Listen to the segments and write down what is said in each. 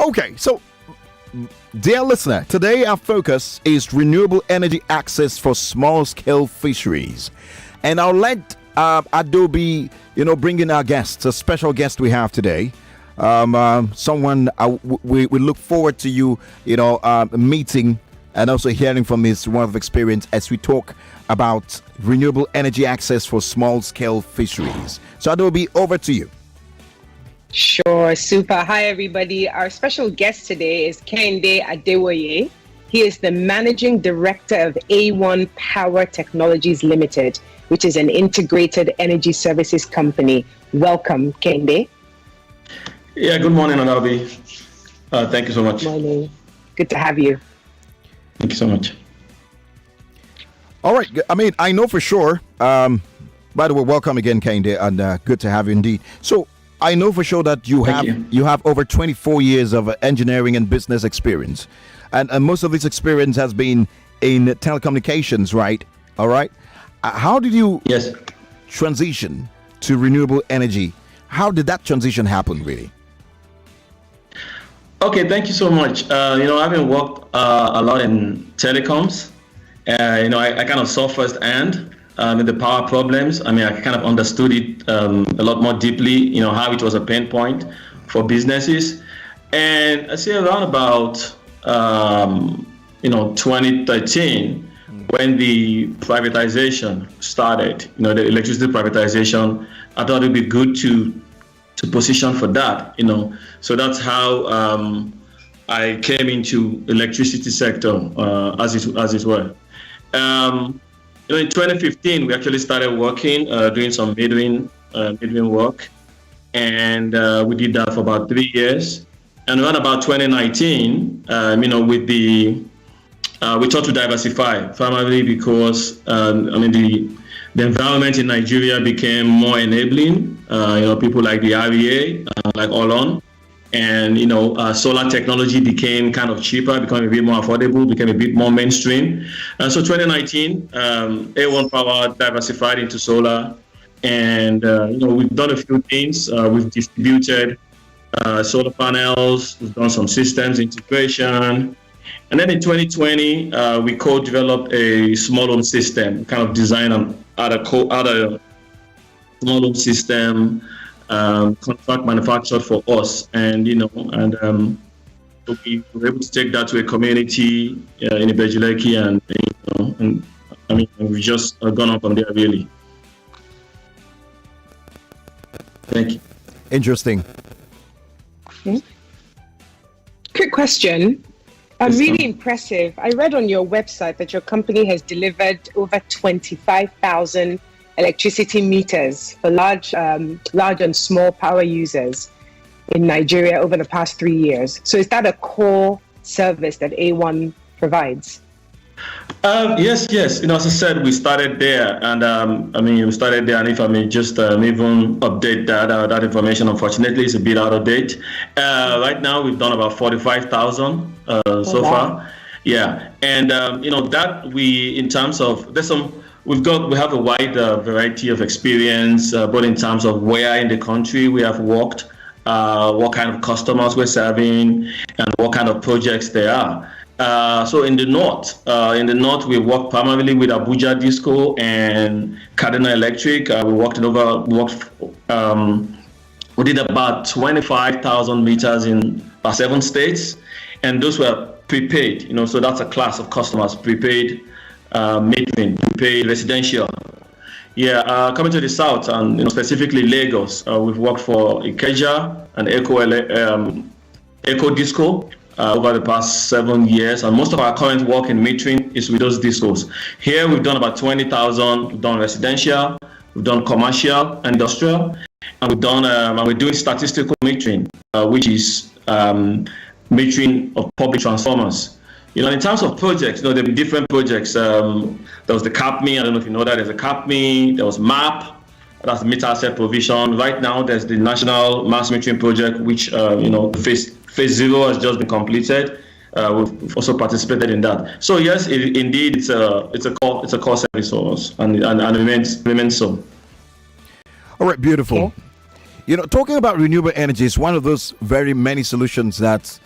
Okay, so dear listener, today our focus is renewable energy access for small-scale fisheries, and I'll let Adobe, bring in our guests, a special guest we have today. Someone we look forward to meeting and also hearing from his wealth of experience as we talk about renewable energy access for small-scale fisheries. So Adobe, over to you. Sure, super. Hi, everybody. Our special guest today is Kehinde Adewoye. He is the Managing Director of A1 Power Technologies Limited, which is an integrated energy services company. Welcome, Kehinde. Yeah, good morning, Adaobi. Thank you so much. Good morning. Good to have you. Thank you so much. All right. I mean, I know for sure. By the way, welcome again, Kehinde, and good to have you indeed. So, I know for sure that you have over 24 years of engineering and business experience, and most of this experience has been in telecommunications, right? All right. How did you transition to renewable energy? How did that transition happen, really? Okay, thank you so much. Having worked a lot in telecoms, I kind of saw firsthand the power problems. I mean, I kind of understood it a lot more deeply, how it was a pain point for businesses. And I say around about, 2013, when the privatization started, the electricity privatization, I thought it'd be good to position for that, So that's how I came into electricity sector, as it were. In 2015, we actually started working, doing some metering work, and we did that for about 3 years. And around about 2019, we thought to diversify, primarily because the environment in Nigeria became more enabling. People like the REA, like Olon, and solar technology became kind of cheaper, became a bit more affordable, became a bit more mainstream. And so 2019, A1 Power diversified into solar, and we've done a few things. We've distributed solar panels, we've done some systems integration, and then in 2020, we co-developed a small home system, kind of designed out a small home system. Contract manufactured for us, and so we were able to take that to a community in Ibejuleki, and we've just gone on from there, really. Thank you. Interesting. Okay. Quick question. Really impressive. I read on your website that your company has delivered over 25,000 electricity meters for large and small power users in Nigeria over the past 3 years. So is that a core service that A1 provides? Yes. As I said, we started there, and we started there. And if I may just even update that information, unfortunately, is a bit out of date. Right now, we've done about 45,000 so far. Yeah, and that we, in terms of we have a wide variety of experience, both in terms of where in the country we have worked, what kind of customers we're serving, and what kind of projects they are. So in the north, we work primarily with Abuja Disco and Kaduna Electric. We did about 25,000 meters in 7 states, and those were prepaid. So that's a class of customers, prepaid metering, prepaid residential. Yeah, coming to the south, and specifically Lagos, we've worked for Ikeja and Eco Disco over the past 7 years, and most of our current work in metering is with those discos. Here, we've done about 20,000. We've done residential, we've done commercial, industrial, and we're doing statistical metering, which is metering of public transformers. In terms of projects, there'll be different projects. There was the CAPME, I don't know if you know that. There's a CAPME, there was MAP, that's the meter asset provision. Right now, there's the National Mass Metering Project, which, phase 0 has just been completed. We've also participated in that. So yes, indeed, it's a core service for us, and remains so. All right, beautiful. Talking about renewable energy is one of those very many solutions that,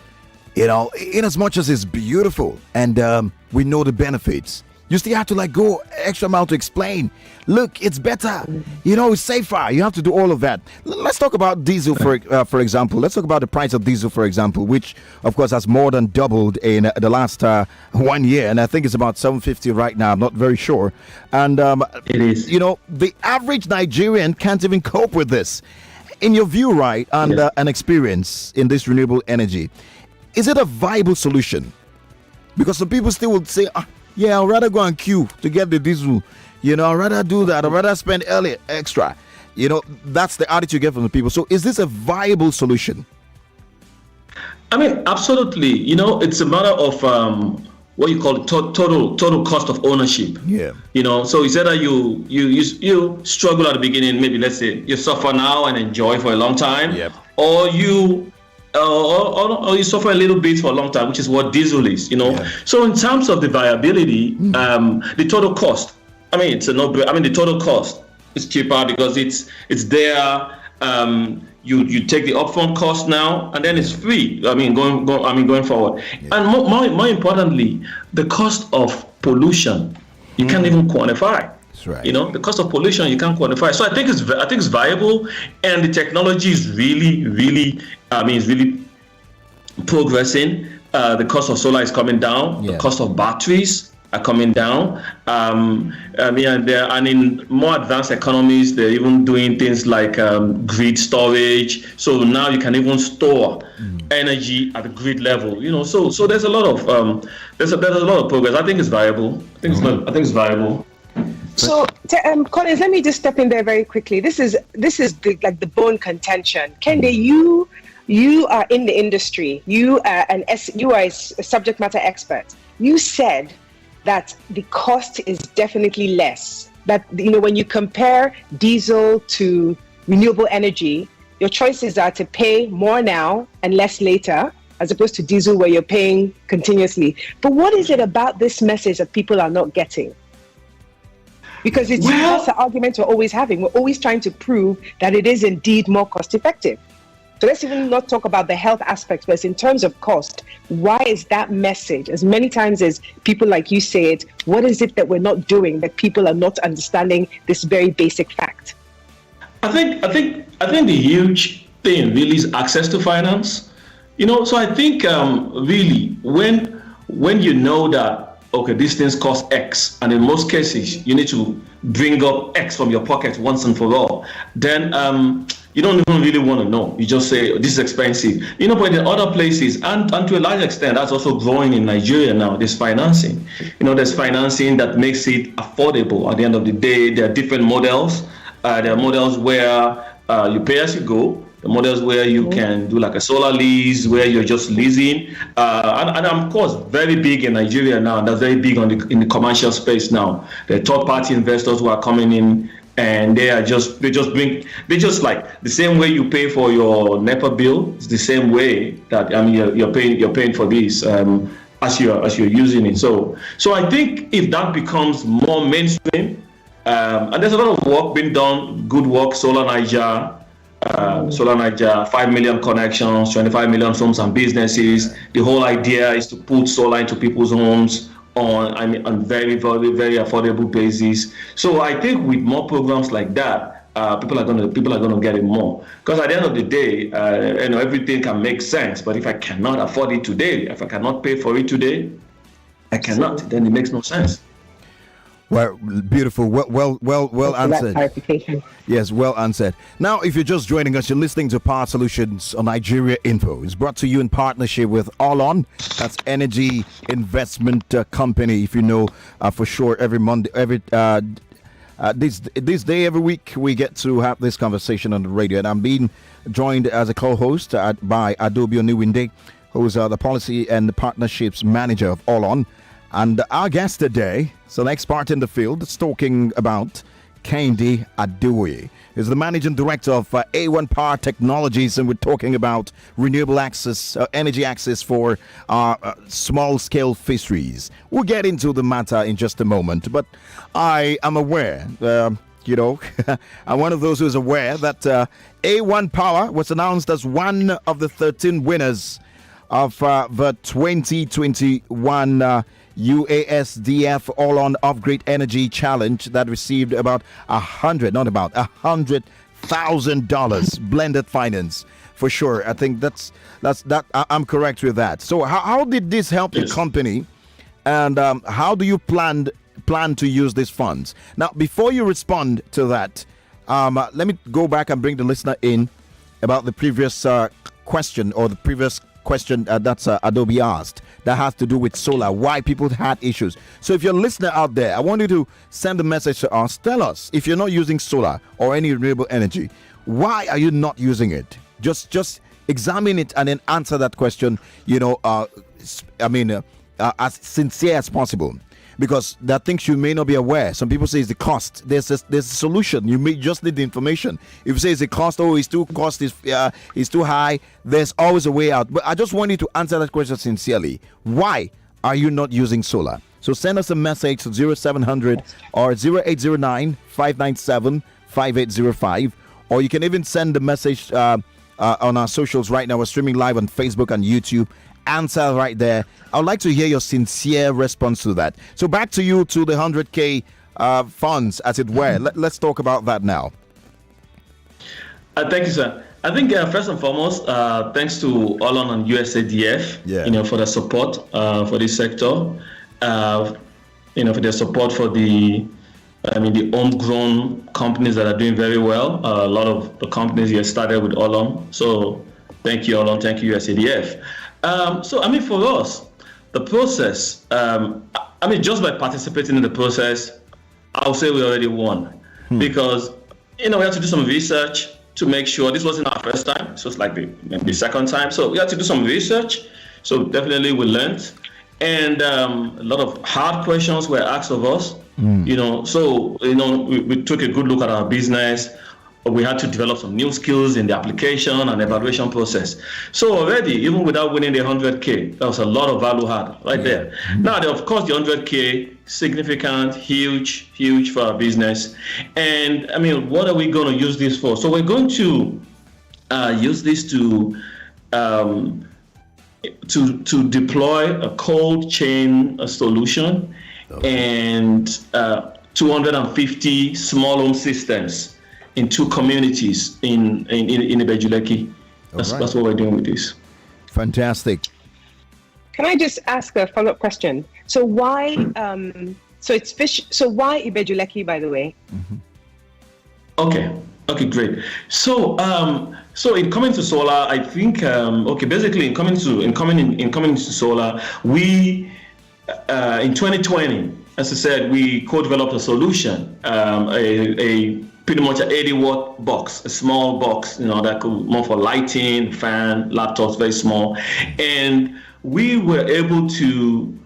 in as much as it's beautiful and we know the benefits, you still have to go extra mile to explain. Look, it's better. It's safer. You have to do all of that. Let's talk about diesel for example. Let's talk about the price of diesel, for example, which of course has more than doubled in the last 1 year, and I think it's about 750 right now. I'm not very sure. And it is. The average Nigerian can't even cope with this. In your view, right, and Yes. an experience in this renewable energy, is it a viable solution? Because some people still would say, yeah, I'd rather go and queue to get the diesel. I'd rather do that. I'd rather spend early extra. That's the attitude you get from the people. So is this a viable solution? I mean, absolutely. It's a matter of what you call total cost of ownership. Yeah. So it's either you struggle at the beginning, maybe let's say you suffer now and enjoy for a long time, Yep. or you suffer a little bit for a long time, which is what diesel is. Yeah. So in terms of the viability, the total cost. I mean, it's a no-brainer. I mean, the total cost is cheaper because it's there. You take the upfront cost now, and then it's free. I mean, going forward, and more importantly, the cost of pollution you can't even quantify. That's right. The cost of pollution you can't quantify. So I think it's viable, and the technology is really, really progressing. The cost of solar is coming down. Yeah. The cost of batteries are coming down. And in more advanced economies, they're even doing things like grid storage. So now you can even store energy at the grid level. So there's a lot of there's a lot of progress. I think it's viable. I think it's viable. So, Collins, let me just step in there very quickly. This is the bone contention. Kehinde, you are in the industry. You are a subject matter expert. You said that the cost is definitely less. That when you compare diesel to renewable energy, your choices are to pay more now and less later, as opposed to diesel where you're paying continuously. But what is it about this message that people are not getting? Because that's the argument we're always having. We're always trying to prove that it is indeed more cost effective. So let's even not talk about the health aspects, but in terms of cost, why is that message, as many times as people like you say it, what is it that we're not doing that people are not understanding this very basic fact? I think the huge thing really is access to finance. So I think really when you know that, okay, these things cost X, and in most cases you need to bring up X from your pocket once and for all, then you don't even really want to know. You just say, this is expensive. But in other places, and to a large extent, that's also growing in Nigeria now, there's financing. There's financing that makes it affordable. At the end of the day, there are different models. There are models where you pay as you go. The models where you can do like a solar lease, where you're just leasing. And of course, very big in Nigeria now. That's very big in the commercial space now. There are third-party investors who are coming in, and they just like the same way you pay for your NEPA bill. It's the same way that you're paying for this as you're using it. So I think if that becomes more mainstream, and there's a lot of work being done, good work, Solar Niger, 5 million connections, 25 million homes and businesses. The whole idea is to put solar into people's homes on very, very, very affordable basis. So I think with more programs like that, people are gonna get it more. Because at the end of the day, everything can make sense. But if I cannot afford it today, if I cannot pay for it today, then it makes no sense. Well, beautiful. Well answered. Clarification. Yes, well answered. Now, if you're just joining us, you're listening to Power Solutions on Nigeria Info. It's brought to you in partnership with All On. That's energy investment company. If you know for sure, every Monday, this day, every week, we get to have this conversation on the radio. And I'm being joined as a co-host by Adaobi Oniwinde, who's the policy and the partnerships manager of All On. And our guest today is an expert in the field, is talking about Kehinde Adewoye. He's the managing director of A1 Power Technologies, and we're talking about renewable access, energy access for small-scale fisheries. We'll get into the matter in just a moment, but I am aware, I'm one of those who's aware that A1 Power was announced as one of the 13 winners of the 2021 UASDF All-On Upgrade Energy Challenge that received about $100,000 blended finance. For sure, I think that's I'm correct with that. So how did this help the company, and how do you plan to use these funds? Now, before you respond to that, let me go back and bring the listener in about the previous question, or the previous question that's Adaobi asked, that has to do with solar, why people had issues. So if you're a listener out there, I want you to send a message to us. Tell us, if you're not using solar or any renewable energy, why are you not using it? Just examine it and then answer that question, as sincere as possible. Because there are things you may not be aware. Some people say it's the cost. There's a solution. You may just need the information. If you say it's the cost, is too high, there's always a way out. But I just want you to answer that question sincerely. Why are you not using solar? So send us a message to 0700 or 0809 597 5805. Or you can even send the message on our socials right now. We're streaming live on Facebook and YouTube. Answer right there. I would like to hear your sincere response to that. So back to you, to the 100K funds, as it were. Let's talk about that now. Thank you, sir. I think first and foremost, thanks to All-On and USADF, for the support for this sector. For their support for the homegrown companies that are doing very well. A lot of the companies here started with All-On. So thank you, All-On. Thank you, USADF. For us, the process, just by participating in the process, I'll say we already won. Because, we had to do some research to make sure this wasn't our first time. So it's like the second time. So we had to do some research. So definitely we learned. And a lot of hard questions were asked of us. We took a good look at our business. We had to develop some new skills in the application and evaluation process. So already, even without winning the 100K, there was a lot of value had right there. Now, of course, the 100K, significant, huge for our business. And what are we going to use this for? So we're going to use this to deploy a cold chain solution and 250 small home systems in 2 communities in Ibejuleki. That's what we're doing with this. Fantastic. Can I just ask a follow-up question? So why? So it's fish. So why Ibejuleki, by the way? Okay, great. So in coming to solar, I think basically in coming to solar, we in 2020, as I said, we co-developed a solution, a pretty much an 80-watt box, a small box, that could more for lighting, fan, laptops, very small. And we were able to,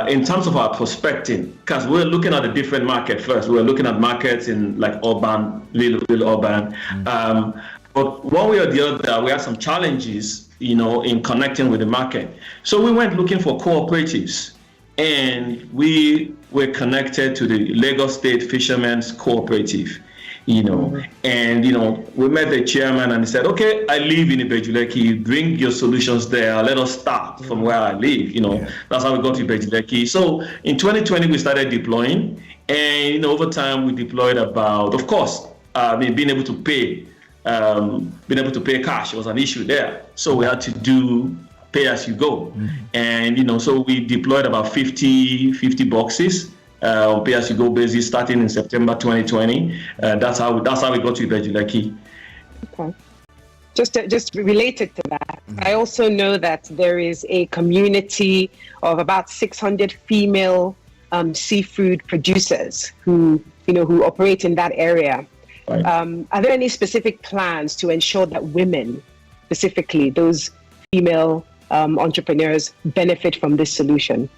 in terms of our prospecting, because we're looking at a different market first. We were looking at markets in like urban, real urban. But one way or the other, we had some challenges, in connecting with the market. So we went looking for cooperatives, and we were connected to the Lagos State Fishermen's Cooperative. And we met the chairman, and he said, okay, I live in Ibejuleki, bring your solutions there, let us start from where I live. That's how we got to Ibejuleki. So in 2020 we started deploying, and over time we deployed about, of course, being able to pay cash was an issue there, so we had to do pay as you go. And so we deployed about 50 boxes on pay-as-you-go basis starting in September 2020. That's how we got to Ibejuleki. Okay. Just related to that, I also know that there is a community of about 600 female seafood producers who operate in that area. Right. Are there any specific plans to ensure that women, specifically those female entrepreneurs, benefit from this solution?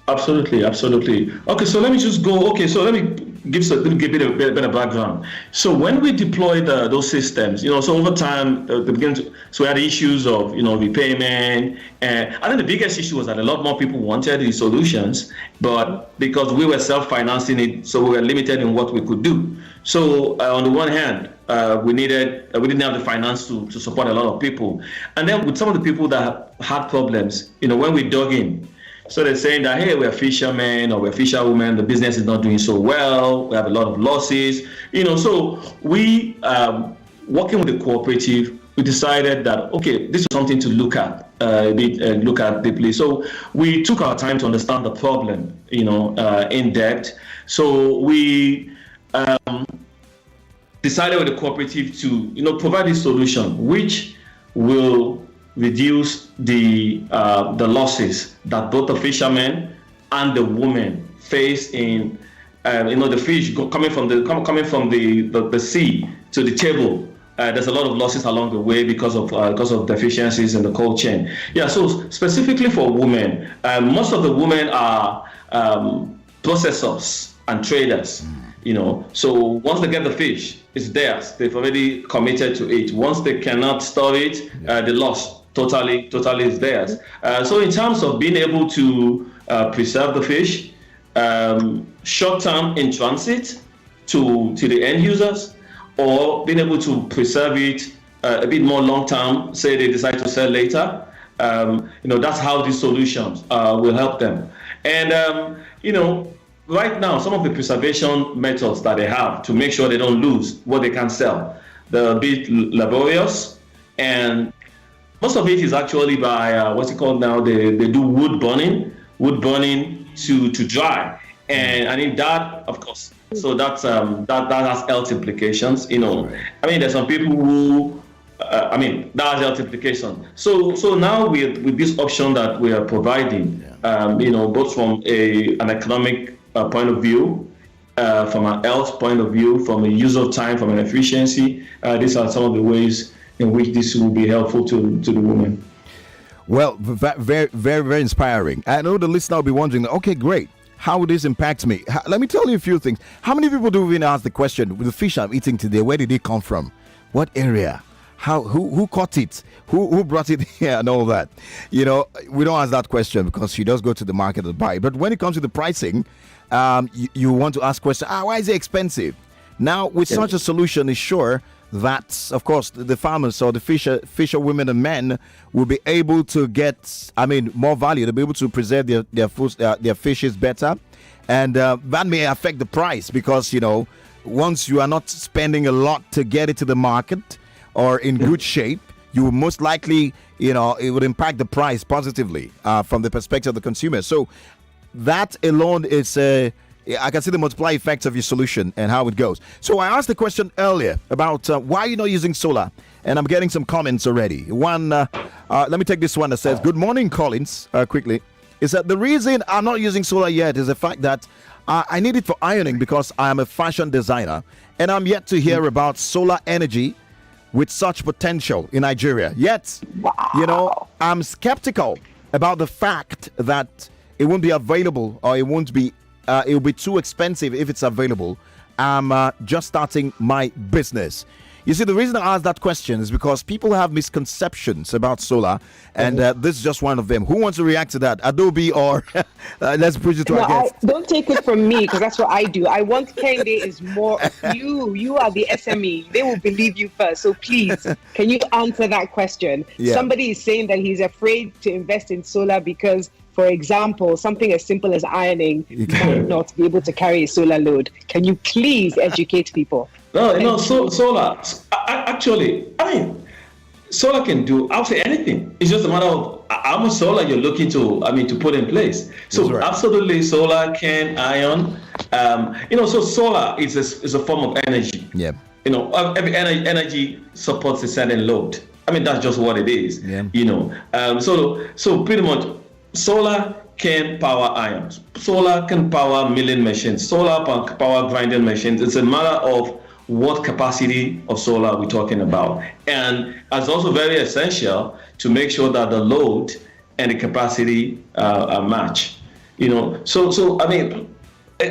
Absolutely. Okay, so let me just go. Okay, so let me give a bit of background. So when we deployed those systems, so over time, so we had issues of, repayment. And I think the biggest issue was that a lot more people wanted these solutions, but because we were self-financing it, so we were limited in what we could do. So on the one hand, we didn't have the finance to support a lot of people. And then with some of the people that had problems, when we dug in, so they're saying that, hey, we're fishermen or we're fisherwomen, the business is not doing so well, we have a lot of losses. So we, working with the cooperative, we decided that, okay, this is something to look at look at deeply. So we took our time to understand the problem, in depth. So we decided with the cooperative to, provide this solution, which will reduce the losses that both the fishermen and the women face in, the fish coming from the sea to the table. There's a lot of losses along the way because of deficiencies in the cold chain. Yeah, so specifically for women, most of the women are processors and traders. So once they get the fish, it's theirs. They've already committed to it. Once they cannot store it, the loss totally is theirs. So in terms of being able to preserve the fish, short-term in transit to the end users, or being able to preserve it a bit more long-term, say they decide to sell later, that's how these solutions will help them. And, right now, some of the preservation methods that they have to make sure they don't lose what they can sell, they're a bit laborious, and most of it is actually by what's it called now? They do wood burning to dry, and I think that, of course, so that has health implications. There's some people who, that has health implications. So now with this option that we are providing, both from an economic point of view, from an health point of view, from a use of time, from an efficiency, these are some of the ways in which this will be helpful to the women. Well, very, very, very inspiring. I know the listener will be wondering, okay, great. How would this impact me? Let me tell you a few things. How many people do even ask the question, with the fish I'm eating today, where did it come from? What area? Who caught it? Who brought it here and all that? We don't ask that question because you just go to the market and buy. But when it comes to the pricing, you want to ask questions. Why is it expensive? Now, with such a solution, it's sure that, of course, the farmers or the fisher women and men will be able to get, more value. They'll be able to preserve their fishes better. And that may affect the price because, once you are not spending a lot to get it to the market or in good shape, you will most likely, it would impact the price positively from the perspective of the consumer. So that alone is I can see the multiply effect of your solution and how it goes. So I asked the question earlier about why you're not using solar, and I'm getting some comments already. One, let me take this one that says, "Good morning, Collins." Quickly, is that the reason I'm not using solar yet is the fact that I need it for ironing because I am a fashion designer, and I'm yet to hear about solar energy with such potential in Nigeria. Yet, I'm skeptical about the fact that it won't be available, or it won't be. It will be too expensive if it's available. I'm just starting my business. You see, the reason I ask that question is because people have misconceptions about solar, and this is just one of them. Who wants to react to that? Adobe or let's push it to our guest. Don't take it from me because that's what I do. I want Kehinde is more you are the SME. They will believe you first. So please, can you answer that question? Yeah. Somebody is saying that he's afraid to invest in solar because, for example, something as simple as ironing might not be able to carry a solar load. Can you please educate people? No, solar, actually, solar can do, I would say, anything. It's just a matter of how much solar you're looking to put in place. So right. Absolutely, solar can iron. So solar is a form of energy. Yeah. Every energy supports a certain load. That's just what it is. Yeah. So pretty much, solar can power irons. Solar can power milling machines. Solar can power grinding machines. It's a matter of what capacity of solar we're talking about. And it's also very essential to make sure that the load and the capacity match. So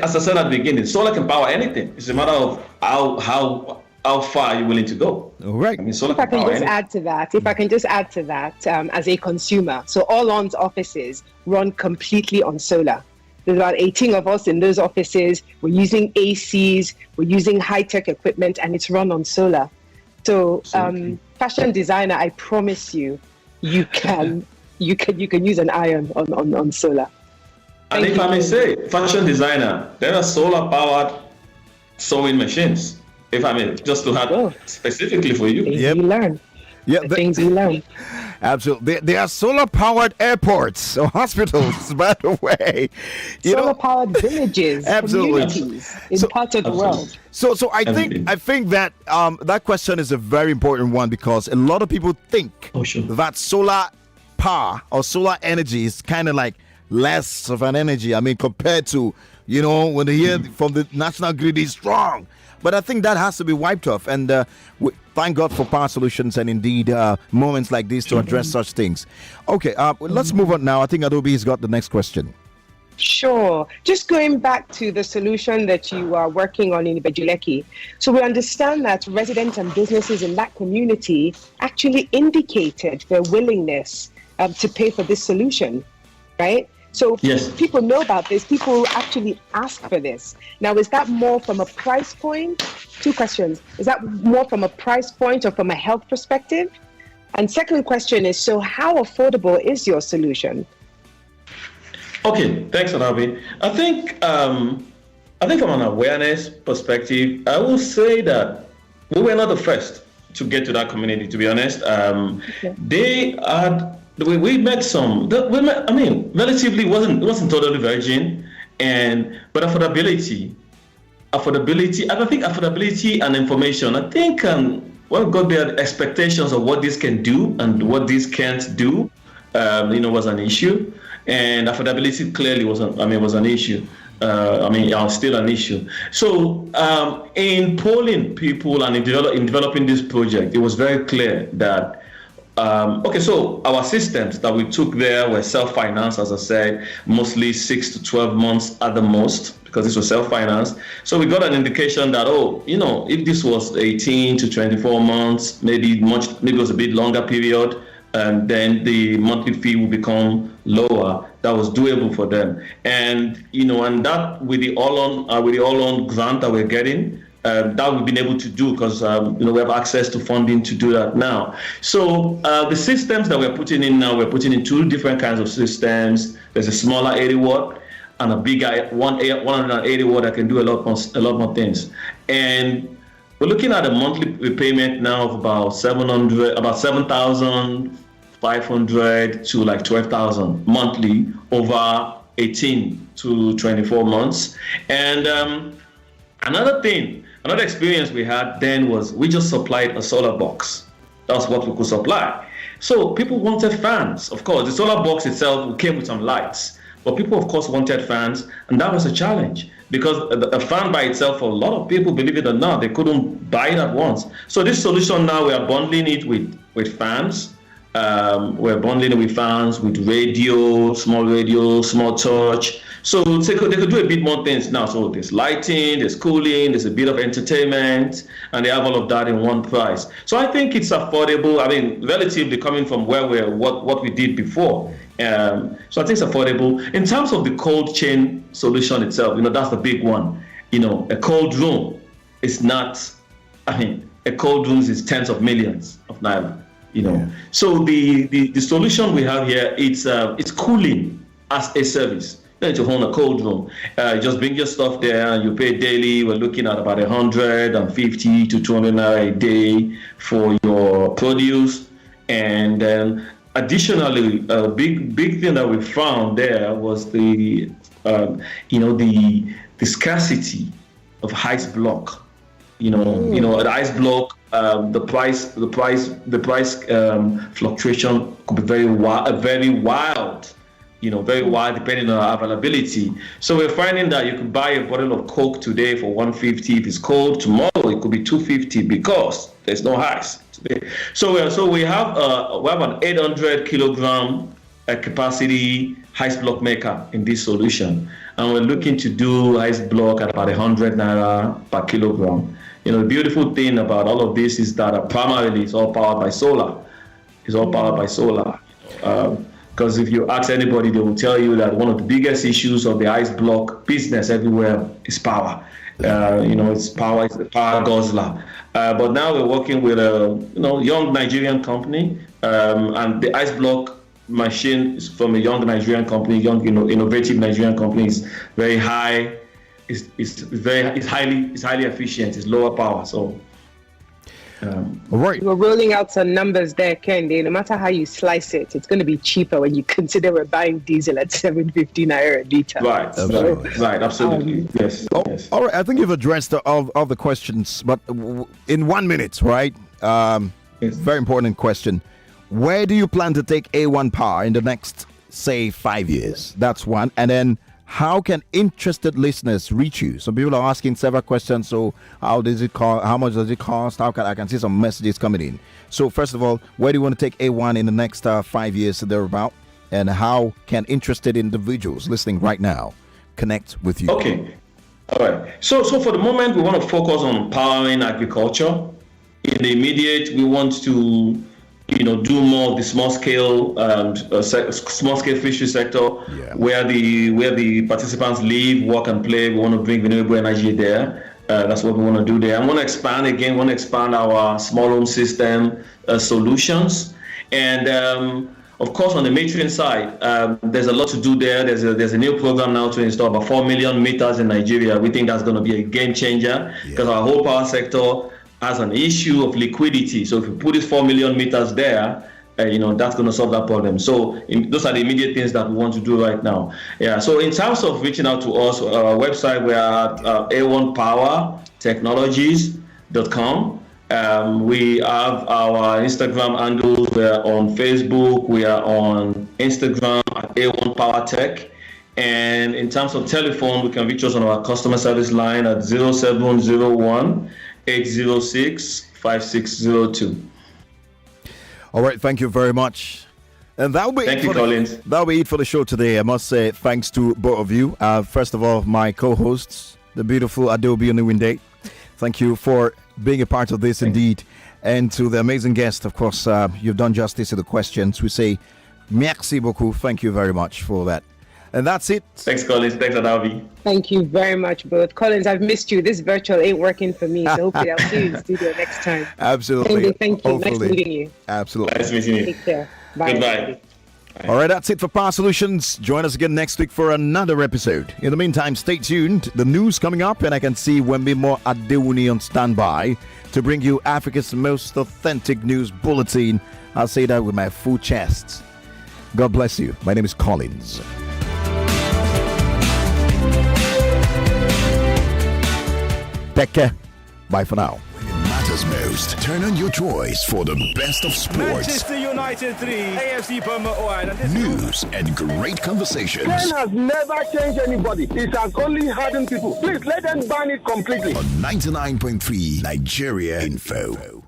as I said at the beginning, solar can power anything. It's a matter of how far you're willing to go. All right. I mean, solar If I can can power just anything. add to that, as a consumer, so all On's offices run completely on solar. There's about 18 of us in those offices. We're using ACs, we're using high-tech equipment, and it's run on solar. So, fashion designer, I promise you, you can use an iron on solar. And if I may say, fashion designer, there are solar-powered sewing machines. If I may, just to have specifically for you. Things we learn. Yeah, Things we learn. Absolutely. They are solar-powered airports or hospitals, by the way. Solar-powered villages, Absolutely. communities in parts of the world. So I think that that question is a very important one, because a lot of people think that solar power or solar energy is kind of like less of an energy. I mean, compared to, when they hear from the national grid is strong. But I think that has to be wiped off. And thank God for Power Solutions and indeed moments like this to address such things. Okay, let's move on now. I think Adaobi has got the next question. Sure. Just going back to the solution that you are working on in Ibejuleki. So we understand that residents and businesses in that community actually indicated their willingness to pay for this solution, right? So people know about this. People actually ask for this. Now, is that more from a price point? Two questions. Is that more from a price point or from a health perspective? And second question is, so how affordable is your solution? Okay, thanks, Adaobi. I think from an awareness perspective, I will say that we were not the first to get to that community, to be honest. They had... We met some. Relatively wasn't totally virgin, but affordability. I think affordability and information. I think when we got their expectations of what this can do and what this can't do, was an issue, and affordability clearly was an issue. Still an issue. So in polling people and in developing this project, it was very clear that. So our systems that we took there were self-financed, as I said, mostly 6 to 12 months at the most, because this was self-financed. So we got an indication that, if this was 18 to 24 months, maybe it was a bit longer period, and then the monthly fee will become lower. That was doable for them. And, and that with the all-on grant that we're getting, that we've been able to do because we have access to funding to do that now. So the systems that we're putting in now, we're putting in two different kinds of systems. There's a smaller 80 watt and a bigger 180 watt that can do a lot more things. And we're looking at a monthly repayment now of about 7,500 to like 12,000 monthly over 18 to 24 months. And Another experience we had then was we just supplied a solar box. That's what we could supply. So people wanted fans. Of course, the solar box itself came with some lights, but people, of course, wanted fans, and that was a challenge because a fan by itself, for a lot of people, believe it or not, they couldn't buy it at once. So this solution now, we are bundling it with fans. We're bundling it with fans, with radio, small touch. So they could do a bit more things now. So there's lighting, there's cooling, there's a bit of entertainment, and they have all of that in one price. So I think it's affordable. Relatively coming from what we did before. So I think it's affordable. In terms of the cold chain solution itself, that's the big one. A cold room is not, a cold room is tens of millions of naira. So the solution we have here, it's cooling as a service. You don't need to own a cold room. Just bring your stuff there and you pay daily. We're looking at about 150 to 200 naira a day for your produce. And then additionally, a big thing that we found there was the scarcity of ice block. An ice block. The price fluctuation could be very wild, very wild depending on our availability. So we're finding that you could buy a bottle of Coke today for 150. If it's cold, tomorrow it could be 250 because there's no ice today. So we have an 800 kilogram capacity ice block maker in this solution. And we're looking to do ice block at about 100 naira per kilogram. The beautiful thing about all of this is that primarily it's all powered by solar. It's all powered by solar. Because if you ask anybody, they will tell you that one of the biggest issues of the ice block business everywhere is power. It's power, it's the power guzzler. But now we're working with a young Nigerian company, and the ice block machine is from a young Nigerian company, innovative Nigerian company. Is very high. It's highly efficient. It's lower power. So. All right. We're rolling out some numbers there, Kehinde. No matter how you slice it, it's going to be cheaper when you consider we're buying diesel at 750 naira a litre. Right, absolutely. Yes. All right, I think you've addressed all the questions, but in 1 minute, right? Yes. Very important question. Where do you plan to take A1 Power in the next, say, 5 years? That's one. And then how can interested listeners reach you? Some people are asking several questions. So how does it cost? How much does it cost? How can I can see some messages coming in? So first of all, where do you want to take A1 in the next 5 years thereabout? And how can interested individuals listening right now connect with you? Okay. All right. So for the moment, we want to focus on powering agriculture. In the immediate, we want to do more of the small scale fishery sector, where the participants live, work, and play. We want to bring renewable energy there. That's what we want to do there. I want to expand our small home system solutions, and of course on the metering side, there's a lot to do there. There's a new program now to install about 4 million meters in Nigeria. We think that's going to be a game changer because our whole power sector has an issue of liquidity. So if you put these 4 million meters there, that's going to solve that problem. So those are the immediate things that we want to do right now. Yeah. So in terms of reaching out to us, our website, we are at a1powertechnologies.com. We have our Instagram handles. We're on Facebook. We are on Instagram at A1PowerTech. And in terms of telephone, we can reach us on our customer service line at 0701 806-5602. All right, thank you very much. And that'll be that'll be it for the show today. I must say thanks to both of you. First of all, my co-hosts, the beautiful Adaobi and Oniwinde. Thank you for being a part of this indeed. And to the amazing guest, of course, you've done justice to the questions. We say merci beaucoup. Thank you very much for that. And that's it. Thanks, Collins. Thanks, Adaobi. Thank you very much, both. Collins, I've missed you. This virtual ain't working for me, so hopefully I'll see you in the studio next time. Absolutely. Thank you. Hopefully. Nice meeting you. Absolutely. Nice meeting you. Take care. Bye. Goodbye. All right, that's it for Power Solutions. Join us again next week for another episode. In the meantime, stay tuned. The news coming up, and I can see Wembimo Adewoye on standby to bring you Africa's most authentic news bulletin. I'll say that with my full chest. God bless you. My name is Collins. Teke. Bye for now. When it matters most, turn on your choice for the best of sports. Manchester United 3, AFC Bournemouth 1. News and great conversations. Spain has never changed anybody. It has only hardened people. Please let them ban it completely. On 99.3 Nigeria Info.